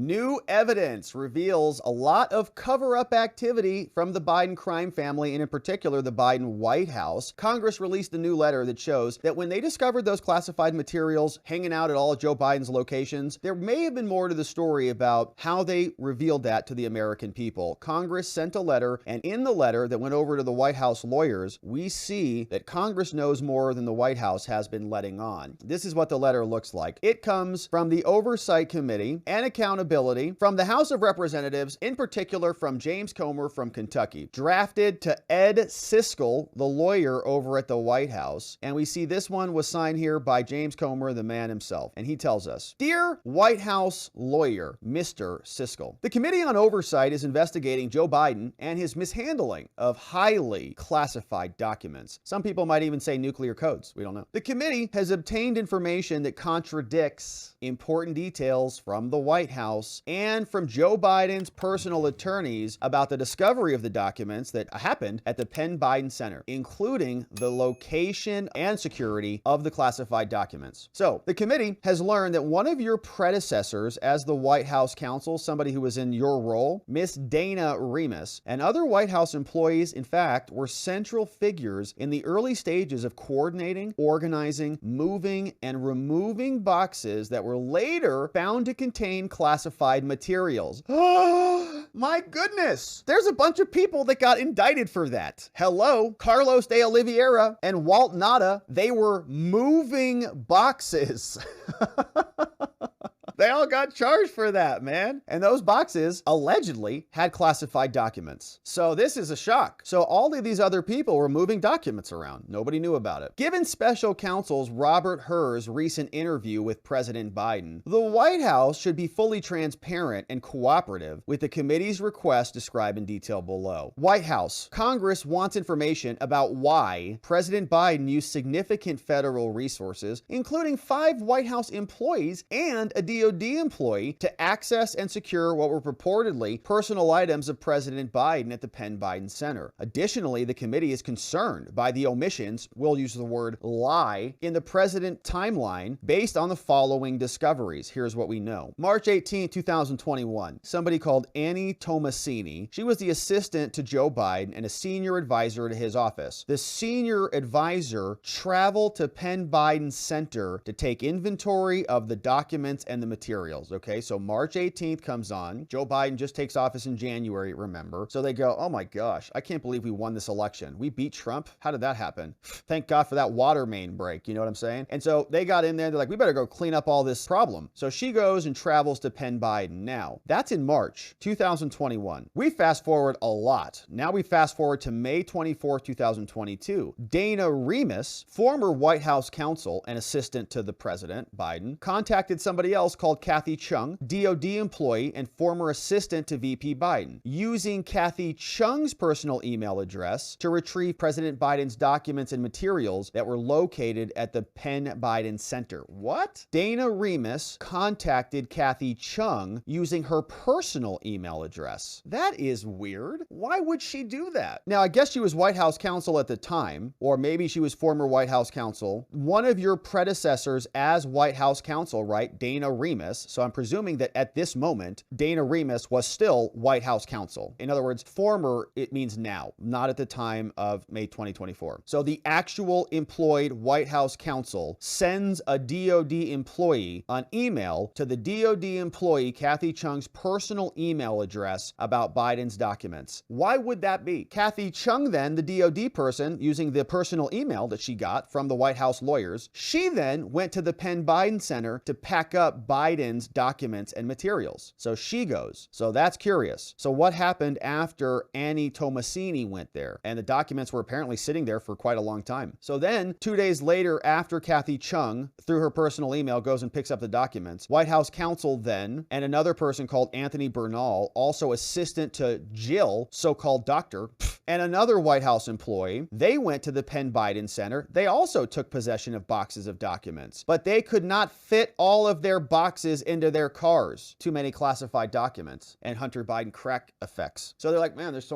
New evidence reveals a lot of cover-up activity from the Biden crime family, and in particular, the Biden White House. Congress released a new letter that shows that when they discovered those classified materials hanging out at all of Joe Biden's locations, there may have been more to the story about how they revealed that to the American people. Congress sent a letter, and in the letter that went over to the White House lawyers, we see that Congress knows more than the White House has been letting on. This is what the letter looks like. It comes from the Oversight Committee and Accountability from the House of Representatives, in particular from James Comer from Kentucky, drafted to Ed Siskel, the lawyer over at the White House. And we see this one was signed here by James Comer, the man himself. And he tells us, "Dear White House lawyer, Mr. Siskel, the Committee on Oversight is investigating Joe Biden and his mishandling of highly classified documents. Some people might even say nuclear codes. We don't know. The committee has obtained information that contradicts important details from the White House and from Joe Biden's personal attorneys about the discovery of the documents that happened at the Penn Biden Center, including the location and security of the classified documents. So the committee has learned that one of your predecessors as the White House counsel, somebody who was in your role, Miss Dana Remus, and other White House employees, in fact, were central figures in the early stages of coordinating, organizing, moving, and removing boxes that were later found to contain classified materials." Oh, my goodness. There's a bunch of people that got indicted for that. Hello, Carlos de Oliveira and Walt Nada, they were moving boxes. They all got charged for that, man. And those boxes allegedly had classified documents. So this is a shock. So all of these other people were moving documents around. Nobody knew about it. Given special counsel's Robert Hur's recent interview with President Biden, the White House should be fully transparent and cooperative with the committee's request described in detail below. White House, Congress wants information about why President Biden used significant federal resources, including 5 White House employees and a DOD employee, to access and secure what were purportedly personal items of President Biden at the Penn Biden Center. Additionally, the committee is concerned by the omissions, we'll use the word lie, in the president timeline based on the following discoveries. Here's what we know. March 18, 2021, somebody called Annie Tomasini. She was the assistant to Joe Biden and a senior advisor to his office. The senior advisor traveled to Penn Biden Center to take inventory of the documents and the materials. Okay, so March 18th comes on. Joe Biden just takes office in January, remember? So they go, oh my gosh, I can't believe we won this election. We beat Trump? How did that happen? Thank God for that water main break, you know what I'm saying? And so they got in there, they're like, we better go clean up all this problem. So she goes and travels to Penn Biden. Now, that's in March 2021. We fast forward a lot. Now we fast forward to May 24, 2022. Dana Remus, former White House counsel and assistant to the president, Biden, contacted somebody else called Kathy Chung, DOD employee and former assistant to VP Biden, using Kathy Chung's personal email address to retrieve President Biden's documents and materials that were located at the Penn Biden Center. What? Dana Remus contacted Kathy Chung using her personal email address. That is weird. Why would she do that? Now, I guess she was White House counsel at the time, or maybe she was former White House counsel. One of your predecessors as White House counsel, right? Dana Remus. So I'm presuming that at this moment, Dana Remus was still White House counsel. In other words, former, it means now, not at the time of May 2024. So the actual employed White House counsel sends a DOD employee an email to the DOD employee, Kathy Chung's personal email address about Biden's documents. Why would that be? Kathy Chung then, the DOD person, using the personal email that she got from the White House lawyers, she then went to the Penn Biden Center to pack up Biden's documents and materials. So she goes. So that's curious. So what happened after Annie Tomasini went there? And the documents were apparently sitting there for quite a long time. So then 2 days later, after Kathy Chung, through her personal email, goes and picks up the documents, White House counsel then, and another person called Anthony Bernal, also assistant to Jill, so-called doctor, and another White House employee, they went to the Penn Biden Center. They also took possession of boxes of documents, but they could not fit all of their boxes boxes into their cars. Too many classified documents and Hunter Biden crack effects. So they're like, man, there's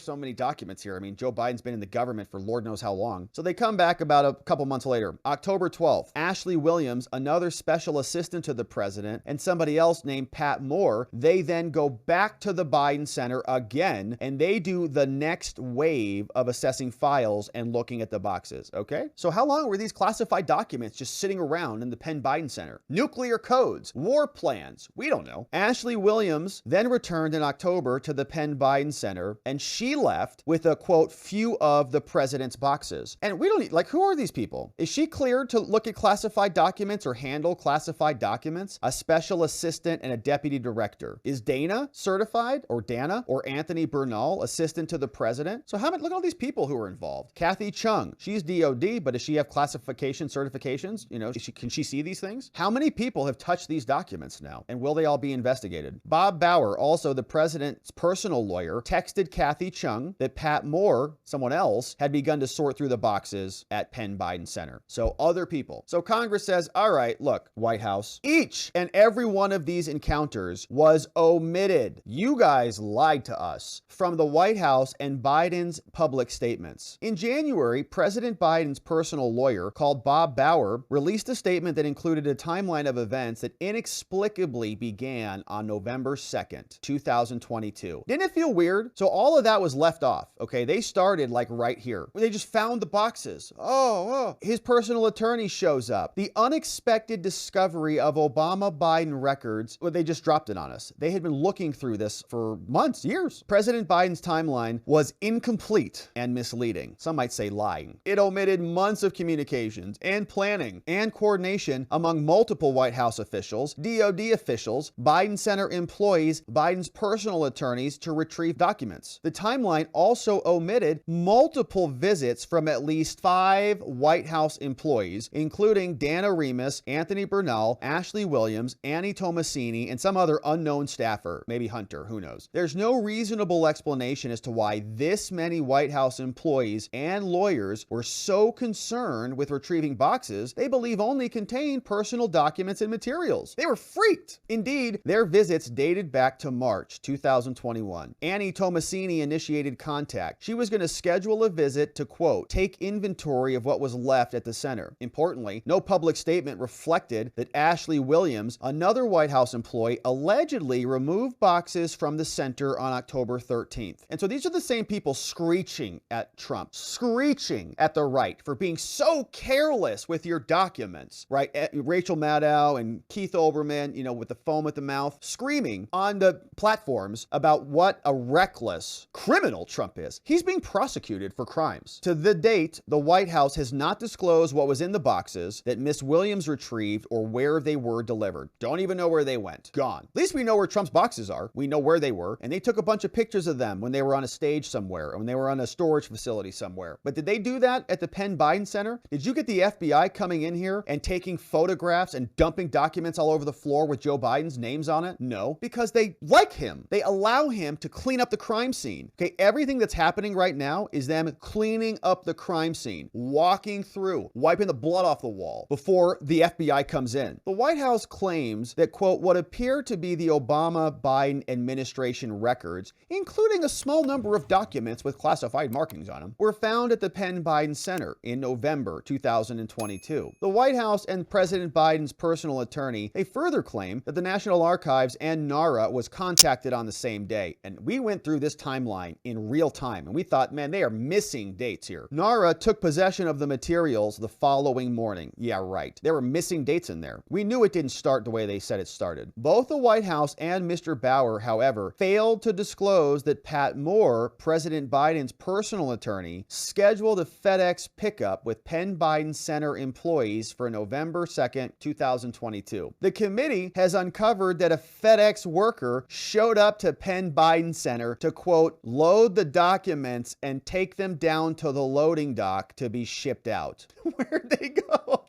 so many documents here. I mean, Joe Biden's been in the government for Lord knows how long. So they come back about a couple months later. October 12th, Ashley Williams, another special assistant to the president, and somebody else named Pat Moore, they then go back to the Biden Center again, and they do the next wave of assessing files and looking at the boxes, okay? So how long were these classified documents just sitting around in the Penn Biden Center? Nuclear codes, war plans, we don't know. Ashley Williams then returned in October to the Penn Biden Center, and she left with a, quote, few of the president's boxes. And we don't need, like, who are these people? Is she cleared to look at classified documents or handle classified documents? A special assistant and a deputy director. Is Dana certified, or Dana, or Anthony Bernal, assistant to the president? So how many, look at all these people who are involved. Kathy Chung, she's DOD, but does she have classification certifications? You know, can she see these things? How many people have touched these documents now? And will they all be investigated? Bob Bauer, also the president's personal lawyer, texted Kathy Chung that Pat Moore, someone else, had begun to sort through the boxes at Penn Biden Center. So other people. So Congress says, all right, look, White House, each and every one of these encounters was omitted. You guys lied to us from the White House and Biden's public statements. In January, President Biden's personal lawyer, called Bob Bauer, released a statement that included a timeline of events that inexplicably began on November 2nd, 2022. Didn't it feel weird? So all of that was left off, okay? They started like right here. They just found the boxes. Oh, his personal attorney shows up. The unexpected discovery of Obama-Biden records, well, they just dropped it on us. They had been looking through this for months, years. President Biden's timeline was incomplete and misleading. Some might say lying. It omitted months of communications and planning and coordination among multiple White House officials, DOD officials, Biden Center employees, Biden's personal attorneys to retrieve documents. The timeline also omitted multiple visits from at least 5 White House employees, including Dana Remus, Anthony Bernal, Ashley Williams, Annie Tomasini, and some other unknown staffer, maybe Hunter, who knows. There's no reasonable explanation as to why this many White House employees and lawyers were so concerned with retrieving boxes they believe only contain personal documents and materials. They were freaked. Indeed, their visits dated back to March 2021. Annie Tomasini initiated contact. She was going to schedule a visit to, quote, take inventory of what was left at the center. Importantly, no public statement reflected that Ashley Williams, another White House employee, allegedly removed boxes from the center on October 13th. And so these are the same people screeching at Trump, screeching at the right for being so careless with your documents, right? Rachel Maddow and Keith Olbermann, you know, with the foam at the mouth, screaming on the platforms about what a reckless criminal Trump is. He's being prosecuted for crimes. To the date, the White House has not disclosed what was in the boxes that Miss Williams retrieved or where they were delivered. Don't even know where they went. Gone. At least we know where Trump's boxes are. We know where they were. And they took a bunch of pictures of them when they were on a stage somewhere, or when they were on a storage facility somewhere. But did they do that at the Penn Biden Center? Did you get the FBI coming in here and taking photographs and dumping documents all over the floor with Joe Biden's names on it? No, because they like him. They allow him to clean up the crime scene. Okay, everything that's happening right now is them cleaning up the crime scene, walking through, wiping the blood off the wall before the FBI comes in. The White House claims that, quote, what appear to be the Obama-Biden administration records, including a small number of documents with classified markings on them, were found at the Penn Biden Center in November 2022. The White House and President Biden's personal attorney, they further claim that the National Archives and NARA was contacted on the same day. And we went through this timeline in real time, and we thought, man, they are missing dates here. NARA took possession of the materials the following morning. Yeah, right. There were missing dates in there. We knew it didn't start the way they said it started. Both the White House and Mr. Bauer, however, failed to disclose that Pat Moore, President Biden's personal attorney, scheduled a FedEx pickup with Penn Biden Center employees for November 2nd, 2022. The committee has uncovered that a FedEx worker showed up to Penn Biden Center to, quote, load the documents and take them down to the loading dock to be shipped out. Where'd they go?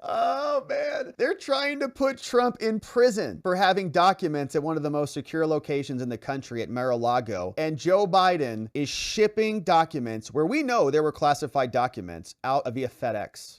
Oh, man. They're trying to put Trump in prison for having documents at one of the most secure locations in the country at Mar-a-Lago. And Joe Biden is shipping documents where we know there were classified documents out via FedEx.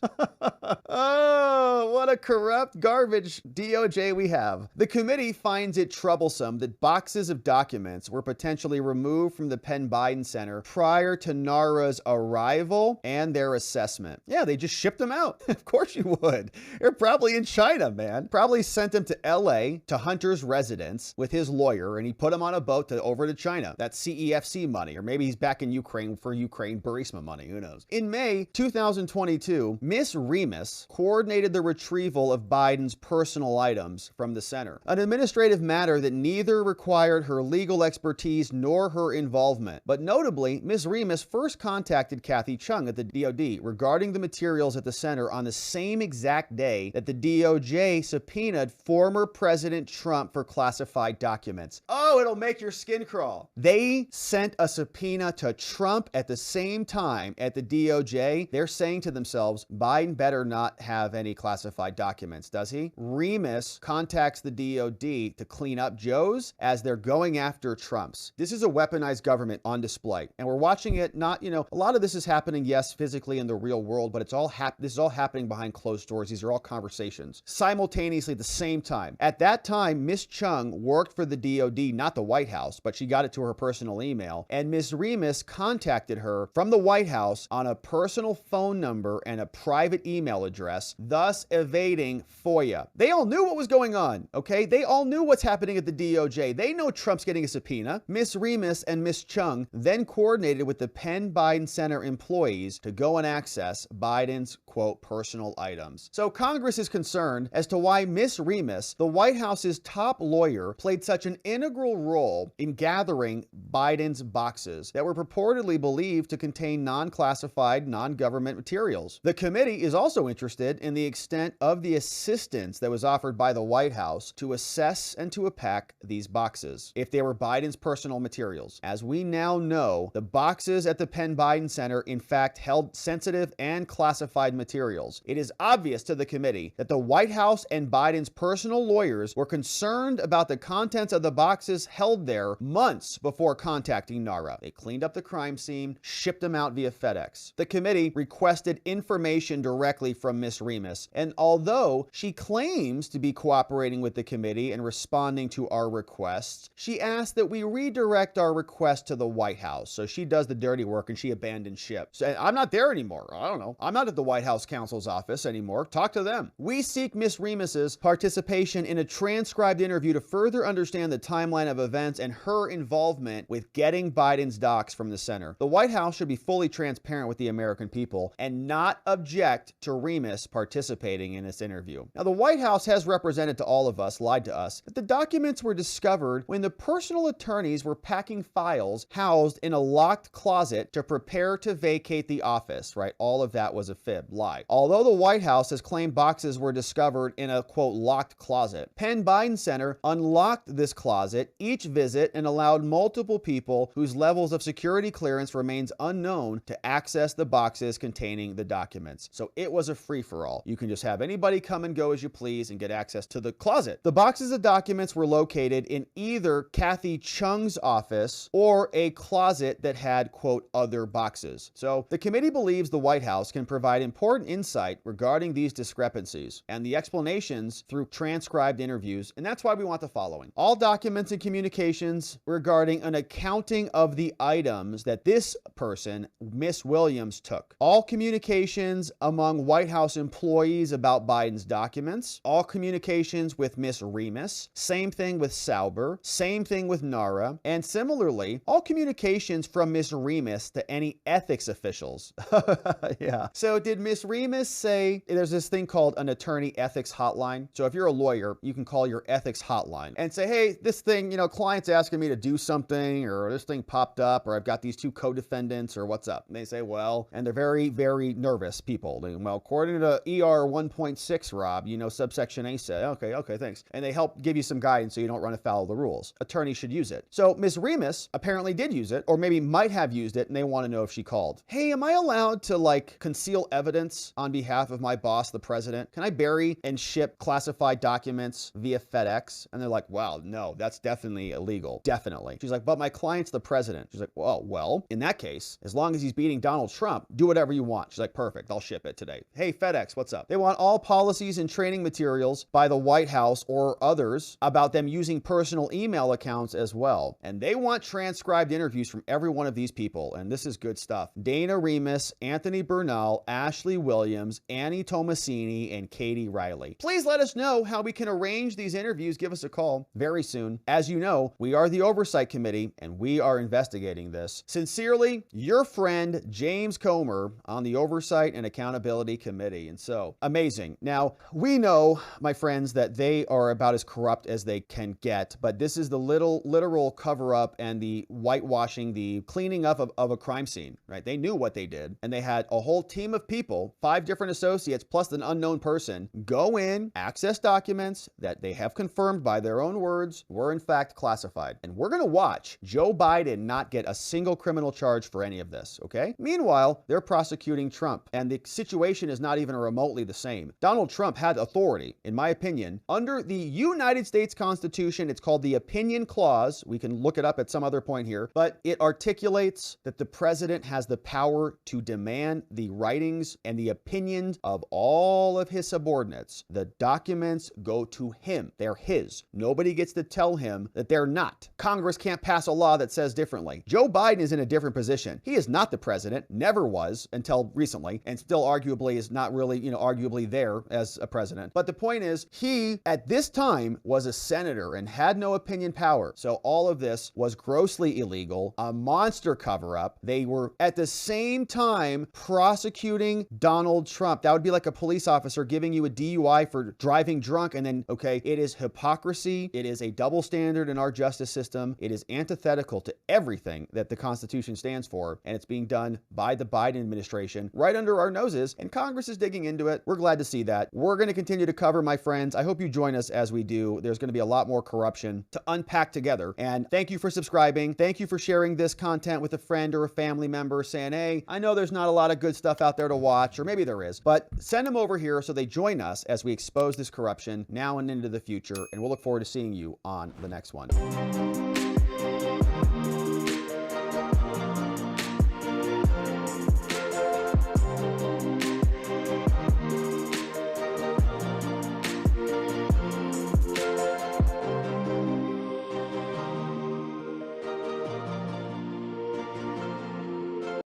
Oh, what a corrupt garbage DOJ we have. The committee finds it troublesome that boxes of documents were potentially removed from the Penn Biden Center prior to NARA's arrival and their assessment. Yeah, they just shipped them out. Of course you would. They're probably in China, man. Probably sent him to LA to Hunter's residence with his lawyer, and he put him on a boat over to China. That's CEFC money, or maybe he's back in Ukraine for Ukraine Burisma money. Who knows? In May 2022, Miss Remus coordinated the retrieval of Biden's personal items from the center, an administrative matter that neither required her legal expertise nor her involvement. But notably, Miss Remus first contacted Kathy Chung at the DoD regarding the materials at the center on the same exact day that the DOJ subpoenaed former President Trump for classified documents. Oh, it'll make your skin crawl. They sent a subpoena to Trump at the same time at the DOJ. They're saying to themselves, Biden better not have any classified documents, does he? Remus contacts the DOD to clean up Joe's as they're going after Trump's. This is a weaponized government on display, and we're watching it not, a lot of this is happening, yes, physically in the real world, but this is all happening behind closed doors. These are all conversations simultaneously at the same time. At that time, Miss Chung worked for the DOD, not the White House, but she got it to her personal email, and Miss Remus contacted her from the White House on a personal phone number and a private email address, thus evading FOIA. They all knew what was going on, okay? They all knew what's happening at the DOJ. They know Trump's getting a subpoena. Miss Remus and Miss Chung then coordinated with the Penn Biden Center employees to go and access Biden's, quote, personal items. So Congress is concerned as to why Miss Remus, the White House's top lawyer, played such an integral role in gathering Biden's boxes that were purportedly believed to contain non-classified, non-government materials. The committee is also interested in the extent of the assistance that was offered by the White House to assess and to unpack these boxes, if they were Biden's personal materials. As we now know, the boxes at the Penn Biden Center in fact held sensitive and classified materials. It is obvious to the committee that the White House and Biden's personal lawyers were concerned about the contents of the boxes held there months before contacting NARA. They cleaned up the crime scene, shipped them out via FedEx. The committee requested information directly from Miss Remus, and although she claims to be cooperating with the committee and responding to our requests, she asked that we redirect our request to the White House. So she does the dirty work and she abandoned ship. So I'm not there anymore. I don't know. I'm not at the White House counsel's office anymore. Talk to them. We seek Miss Remus's participation in a transcribed interview to further understand the timeline of events and her involvement with getting Biden's docs from the center. The White House should be fully transparent with the American people and not object to Remus participating in this interview. Now, the White House has represented to all of us, lied to us, that the documents were discovered when the personal attorneys were packing files housed in a locked closet to prepare to vacate the office, right? All of that was a fib, lie. Although the White House has claimed boxes were discovered in a, quote, locked closet, Penn Biden Center unlocked this closet each visit and allowed multiple people whose levels of security clearance remains unknown to access the boxes containing the documents. So it was a free-for-all. You can just have anybody come and go as you please and get access to the closet. The boxes of documents were located in either Kathy Chung's office or a closet that had, quote, other boxes. So the committee believes the White House can provide important insight regarding these discrepancies and the explanations through transcribed interviews, and that's why we want the following. All documents and communications regarding an accounting of the items that this person, Miss Williams, took. All communications among White House employees about Biden's documents. All communications with Miss Remus. Same thing with Sauber. Same thing with NARA. And similarly, all communications from Miss Remus to any ethics officials. Yeah. So did Miss Remus say, there's this thing called an attorney ethics hotline. So if you're a lawyer, you can call your ethics hotline and say, hey, this thing, client's asking me to do something, or this thing popped up, or I've got these two co-defendants, or what's up? And they say, well, and they're very, very nervous people. Well, according to ER 1.6, Rob, subsection A said, okay, thanks. And they help give you some guidance so you don't run afoul of the rules. Attorneys should use it. So Miss Remus apparently did use it, or maybe might have used it, and they want to know if she called. Hey, am I allowed to conceal evidence on behalf of my boss boss, the president, can I bury and ship classified documents via FedEx? And they're like, wow, no, that's definitely illegal. Definitely. She's like, but my client's the president. She's like, well, in that case, as long as he's beating Donald Trump, do whatever you want. She's like, perfect, I'll ship it today. Hey, FedEx, what's up? They want all policies and training materials by the White House or others about them using personal email accounts as well. And they want transcribed interviews from every one of these people. And this is good stuff. Dana Remus, Anthony Bernal, Ashley Williams, Annie Tomasini, and Katie Riley. Please let us know how we can arrange these interviews. Give us a call very soon. As you know, we are the Oversight Committee and we are investigating this. Sincerely, your friend, James Comer, on the Oversight and Accountability Committee. And so, amazing. Now, we know, my friends, that they are about as corrupt as they can get, but this is the literal cover-up and the whitewashing, the cleaning up of a crime scene, right? They knew what they did, and they had a whole team of people, 5 different associates, plus an unknown person, go in, access documents that they have confirmed by their own words were in fact classified. And we're going to watch Joe Biden not get a single criminal charge for any of this, okay? Meanwhile, they're prosecuting Trump, and the situation is not even remotely the same. Donald Trump had authority, in my opinion, under the United States Constitution. It's called the Opinion Clause. We can look it up at some other point here, but it articulates that the president has the power to demand the writings and the opinions of all of his subordinates. The documents go to him. They're his. Nobody gets to tell him that they're not. Congress can't pass a law that says differently. Joe Biden is in a different position. He is not the president, never was until recently, and still arguably is not really, arguably there as a president. But the point is, he, at this time, was a senator and had no opinion power. So all of this was grossly illegal, a monster cover-up. They were, at the same time, prosecuting Donald Trump. That would be like a police officer giving you a DUI for driving drunk, and then, okay, it is hypocrisy. It is a double standard in our justice system. It is antithetical to everything that the Constitution stands for, and it's being done by the Biden administration right under our noses, and Congress is digging into it. We're glad to see that. We're going to continue to cover, my friends. I hope you join us as we do. There's going to be a lot more corruption to unpack together. And thank you for subscribing. Thank you for sharing this content with a friend or a family member, saying, hey, I know there's not a lot of good stuff out there to watch, or maybe there is, but send them over here so they join us as we expose this corruption now and into the future. And we'll look forward to seeing you on the next one.